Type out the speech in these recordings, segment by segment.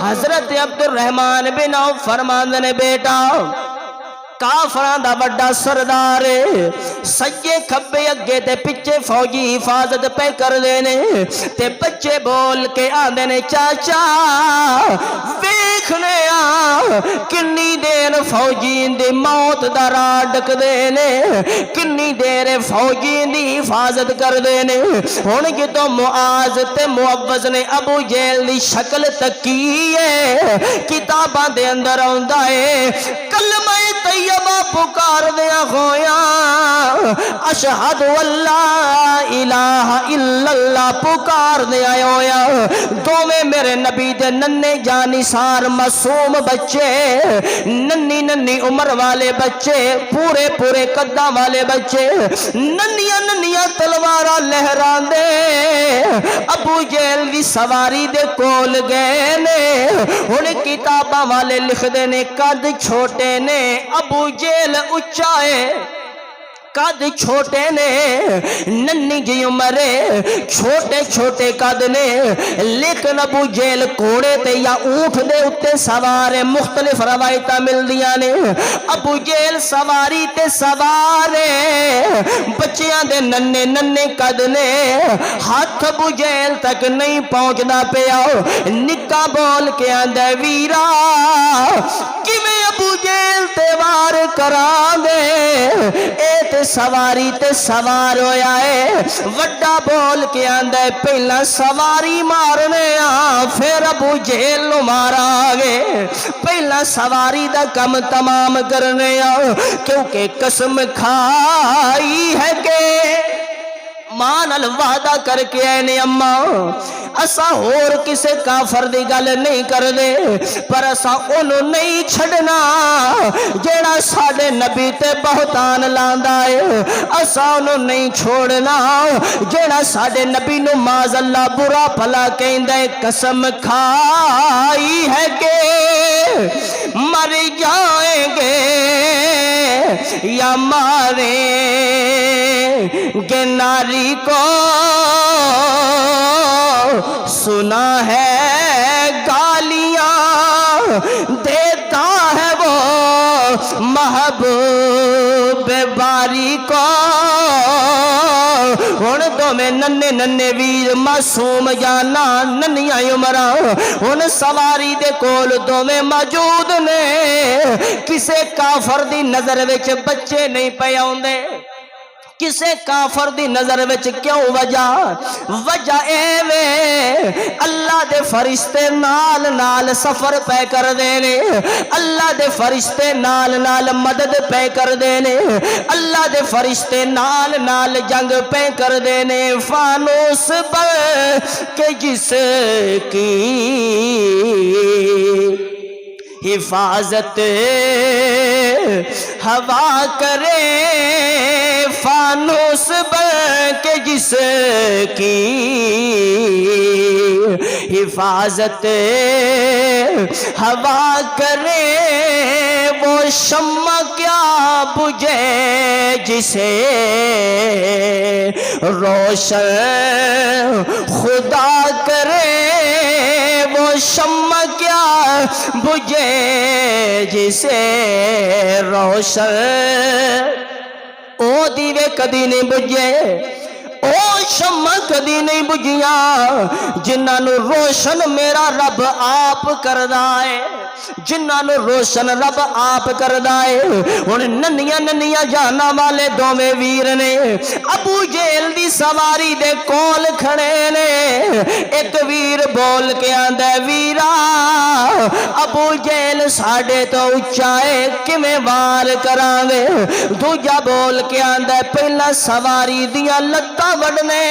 حضرت عبد الرحمن بن عوف فرماندے نے بیٹا کافراں دا بڑا سردار سجے کھبے اگے تے پچھے فوجی حفاظت پہ کر دینے تے بچے بول کے آندے نے چاچا ویکھنے آ کنی دیر فوجی دی موت دا راہ ڈک دینے کنی دیر فوجی دی حفاظت کر دینے ہن جدوں معاذ تے معوذ نے ابو جہل دی شکل تکی ہے کتاباں دے اندر آوندا ہے کلمہ طیبہ پکار دیا ہویا اشہد اللہ الہ الا اللہ پکار دیا ہویا دوویں میرے نبی دے ننے جانثار معصوم بچے ننی ننی عمر والے بچے پورے پورے قداں والے بچے ننیاں ننیاں تلواراں لہران دے ابو جہل دی سواری دے کول گئے نے ہن کتاباں والے لکھ دے نے قد چھوٹے نے ابو جہل اچا ہے قد چھوٹے نے ننی جی عمرے چھوٹے چھوٹے قد نے لیکن ابو جہل کوڑے تے یا اونٹ دے اتے سوارے مختلف روایتاں مل دیا نے ابو جہل سواری تے سوارے بچیاں دے ننے ننے قد نے ہاتھ ابو جہل تک نہیں پہنچنا پیا نکا بول کے آندے ویرا کیویں ابو جہل تے وار کران دے اے تے سواری تے سوار ہویا ہے وڈا بول کے آندہ ہے پہلا سواری مارنے پھر ابو جہل نو مارا گے پہلا سواری دا کم تمام کرنے کیونکہ قسم کھائی ہے کہ ماں نال وعدہ کر کے آئے نے اماں اسا اور کسے کافر دی گل نہیں کر دے پر اسا انہوں نہیں چھڑنا جیڑا ساڑے نبی تے بہتان لاندا ہے اسا انہوں نہیں چھوڑنا جیڑا ساڑے نبی نو ماذ اللہ برا پھلا کہیں دے قسم کھائی ہے کہ مر جائیں گے یا ماریں گے ناری کو سنا ہے گالیاں دیتا ہے وہ محبوب باری کو ہن دو میں ننے ننے ویر معصوم جانا ننیاں عمراں ہن سواری دے کول دو میں موجود نے کسے کافر دی نظر وچ بچے نہیں پے آوندے کسے کافر دی نظر وچ کیوں وجہ اے وے اللہ دے فرشتے نال نال سفر پہ کر دینے اللہ دے فرشتے نال نال مدد پہ کر دینے اللہ دے فرشتے نال نال جنگ پہ کر دینے فانوس بن کے جس کی حفاظت ہوا کرے فانوس بن کے جس کی حفاظت ہوا کرے وہ شمع کیا بجھے جسے روشن خدا کرے وہ شمع کیا بجھے جسے روشن او دیوے کدی نہیں بجھے او شمع کدی نہیں بجھیاں جنہاں نو روشن میرا رب آپ کردا ہے جنہاں نو روشن رب آپ کردا ہے ہن ننیاں ننیاں جانا والے دوویں ویر نے ابو جہل دی سواری دے کول کھڑے نے ایک ویر بول کے آندا ویرا ابو جہل ساڈے تو اچا ہے کیویں وار کران گے دوجا بول کے آندا پہلا سواری دیاں لتاں وڈنے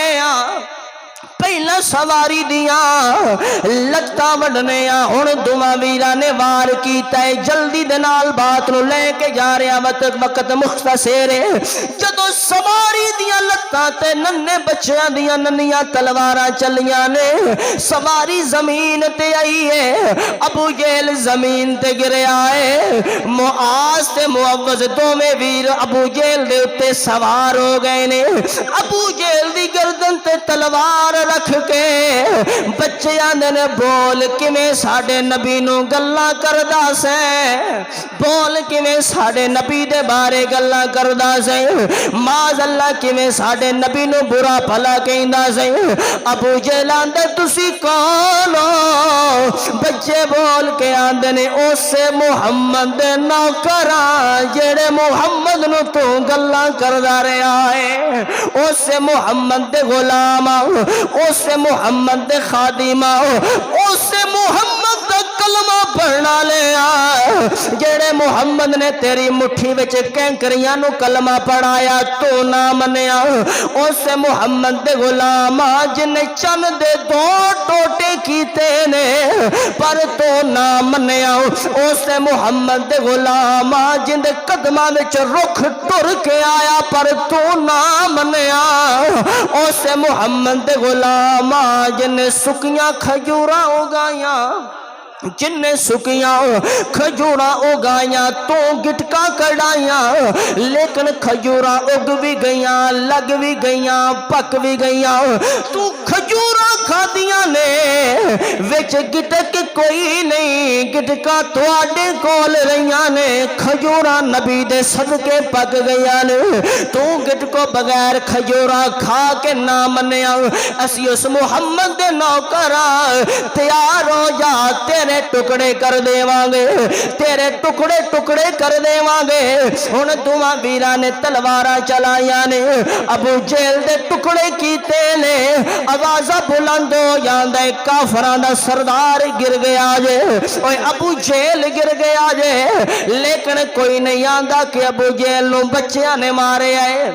پہلا سواری دیاں لگتا وڈنے ہن دوواں ویراں نے وار کیتا ہے جلدی دے نال بات نو لے کے جا رہا وقت مختصر ہے جدوں سواری دی دیاں لتاں تے ننے بچیاں دیاں ننیاں تلواراں چلیاں نے سواری زمین تے آئی ہے ابو جہل زمین تے گریا ہے معاذ تے معوذ دوویں ویر ابو جہل دے اتے سوار ہو گئے نے ابو جہل دی گردن تے تلوار رکھ کے بچے آندے نے بول کیویں ساڈے نبی نو گلاں کردا سے بول کیویں ساڈے نبی دے بارے گلاں کردا سے معاذ اللہ کیویں ساڈے نبی نو برا بھلا کہندا سے ابو جہل آندے تسی کون ہو بچے بول کے آندے نے اسے محمد دے نوکراں جڑے محمد نو تو گلاں کردا رہیا ہے اسے محمد دے غلام اسے محمد دے خادم اسے محمد دا کلمہ پڑھنا لیا جڑے محمد نے تیری مٹھی وچ کینکریاں نو کلمہ پڑھایا تو نہ منیا اسے محمد دے غلام جن چن دے دو ٹوٹے کیتے نے پر تو نہ منیا اسے محمد دے غلام جن دے قدماں وچ رخ ٹر کے آیا پر تو نہ منیا اسے محمد دے غلام جن سکیاں کھجوراں اگائیاں جن نے سکیاں کھجوراں اگائیاں تو گٹکا کڑائیاں لیکن کھجوراں اگ بھی گئیاں لگ بھی گئیاں پک بھی گئیاں تو کھجوراں کھادیاں نے وچ گٹک کوئی نہیں گٹکا تواڈے کول رہیاں نے کھجوراں نبی دے صدقے پک گئیاں نے تو گٹکو بغیر کھجوراں کھا کے نہ منیا اسی اس محمد دے نوکراں تیار ہو جا تیرے ٹکڑے کر دے وانگے تیرے ٹکڑے ٹکڑے کر دے وانگے ہن دوواں ویراں نے تلواراں چلائیاں نے ابو جہل دے ٹکڑے کیتے نے آوازاں بلند ہو جاندا ہے کافراں دا سردار گر گیا جے اوے ابو جہل گر گیا جے لیکن کوئی نہیں آندا کہ ابو جہل نو بچیاں نے مارے آئے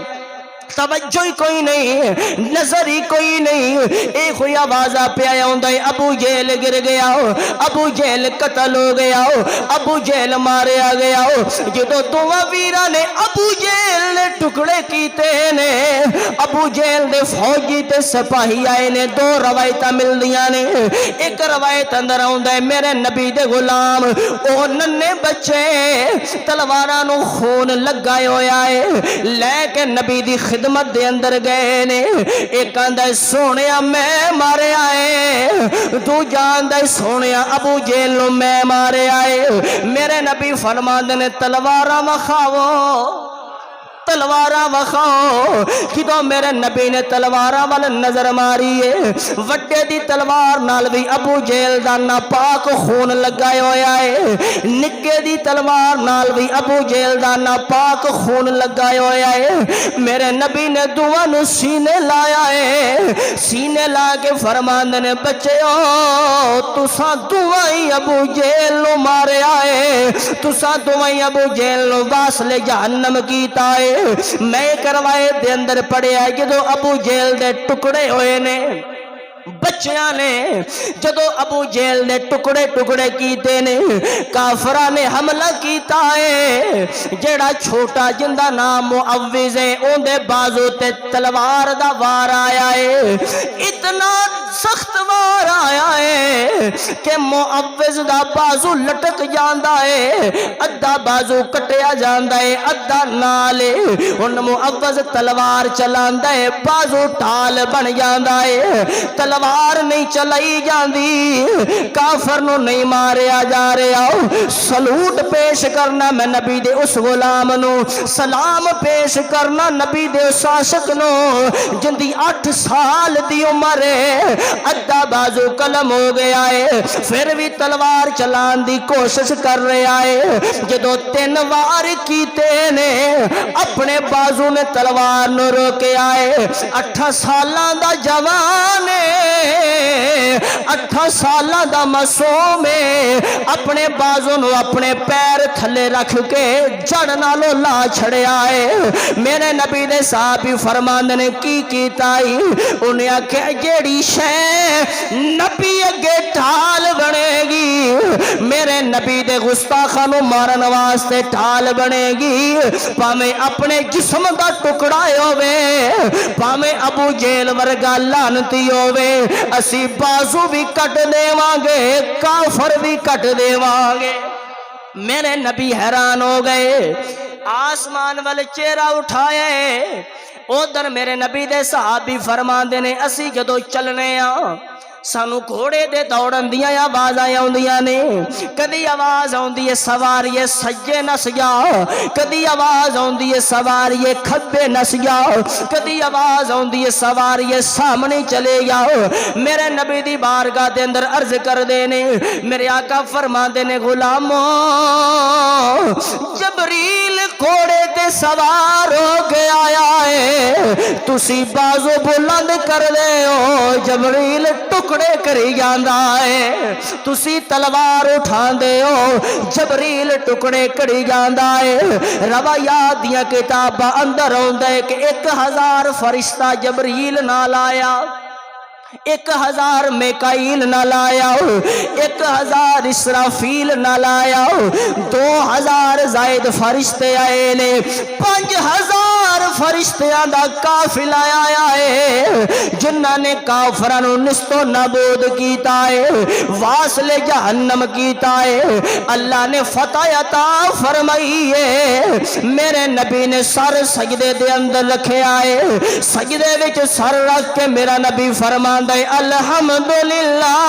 توجہ ہی کوئی نہیں نظر ہی کوئی نہیں ایک ہوئی آوازہ پہ آیا ہوں دائی ابو جہل گر گیا ہو ابو جہل قتل ہو گیا ہو ابو جہل مارے آ گیا ہو جدو دوہ ویرہ نے ابو جہل نے ٹکڑے کیتے نے ابو جہل دے فوجی تے سپاہی آئے نے دو روایتہ مل دیا نے ایک روایت اندر ہوں دائی میرے نبی دے غلام او ننے بچے تلوارانو خون لگائے ہوئے آئے لیکن نبی دی خدمت دے اندر گئے نے ایک آندہ سونیا میں مارے آئے دو جاندہ سونیا ابو جہل نو میں مارے آئے میرے نبی فرمان نے تلوارہ مخاو تلوارہ وخاؤ کدو میرے نبی نے تلوارہ والا نظر ماری ہے وڈے دی تلوار نال بھی ابو جہل دا ناپاک خون لگائے ہویا ہے نکے دی تلوار نال بھی ابو جہل دا ناپاک خون لگائے ہویا ہے میرے نبی نے دعا نو سینے لایا ہے سینے لا کے فرمان نے بچے تساں دعائی ابو جہل نو مارے آئے تساں دعائی ابو جہل نو واسلے جہنم کیتا ہے میں کروائے دے اندر پڑے آئے جدو ابو جہل دے ٹکڑے ہوئے نے بچیاں نے جدو ابو جہل نے ٹکڑے ٹکڑے کیتے نے کافرہ نے حملہ کیتا ہے جڑا چھوٹا جندہ نام معوذ ہے اون دے بازو تے تلوار دا وار آیا ہے اتنا سخت وار آیا ہے کہ معوذ دا بازو لٹک جاندہ ہے ادھا بازو کٹیا جاندہ ہے ادھا نالے ان معوذ تلوار چلاندہ ہے بازو ٹھال بن جاندہ ہے تلوار نہیں چلائی جاندی کافر نو نہیں ماریا جا رہا سلوٹ پیش کرنا میں نبی دے اس غلام نو سلام پیش کرنا نبی دے اس عاشق نو جندی 8 سال دی عمر ہے ادھا بازو کلم ہو گیا ہے پھر بھی تلوار چلان دی کوشش کر رہا ہے جدو 3 وار کیتے نے اپنے بازو نے تلوار نو روکے آئے 8 سالان دا جوان 8 سالہ دا مسوم اپنے بازو نو اپنے پیر تھلے رکھ کے جڑ نالو لا چھڑے آئے میرے نبی دے صحابی فرمان نے کی کیتائی انہیں آکھے جیڑی شے نبی اگے ٹھال بنے گی میرے نبی دے گستاخاں نوں مارن واسطے ٹھال بنے گی پاویں اپنے جسم دا ٹکڑا ہووے پاویں ابو جیل ورگا لعنتی ہووے اسی بازو بھی کٹ دیواں گے کافر بھی کٹ دیواں گے میرے نبی حیران ہو گئے آسمان وال چہرہ اٹھائے ادھر میرے نبی دے صحابی فرماندے نے اسی جدو چلنے سانو گھوڑے دے دوڑن دیاں آوازاں آوندیاں نے کدی آواز آوندی ہے سواریے سجے نس جا کدی آواز آوندی ہے سواریے کھبے نس جا کدی آواز آوندی ہے سواریے سامنے چلے جاؤ میرے نبی دی بارگاہ دے اندر عرض کر دے نے میرے آقا فرماندے نے غلامو جبریل گھوڑے تے سوار ہو کے آیا ہے تسی بازو بلند کر دے ہو جبریل ٹکڑے کری جاندا ہے تسی تلوار اٹھا دے ہو جبریل ٹکڑے کری جاندا ہے روایات دیاں کتاباں اندر ہوندا ہے کہ 1000 فرشتہ جبریل نال آیا 1000 میکائیل نہ لایا 1000 اسرافیل نہ لایا 2000 زائد فرشتے آئے نے 5000 فرشتیاں دا قافلہ آیا ہے جنہاں نے کافراں نوں نست و نابود کیتا ہے واصل جہنم کیتا ہے اللہ نے فتح عطا فرمائی ہے میرے نبی نے سر سجدے دے اندر رکھیا ہے سجدے وچ سر رکھ کے میرا نبی فرما الحمدللہ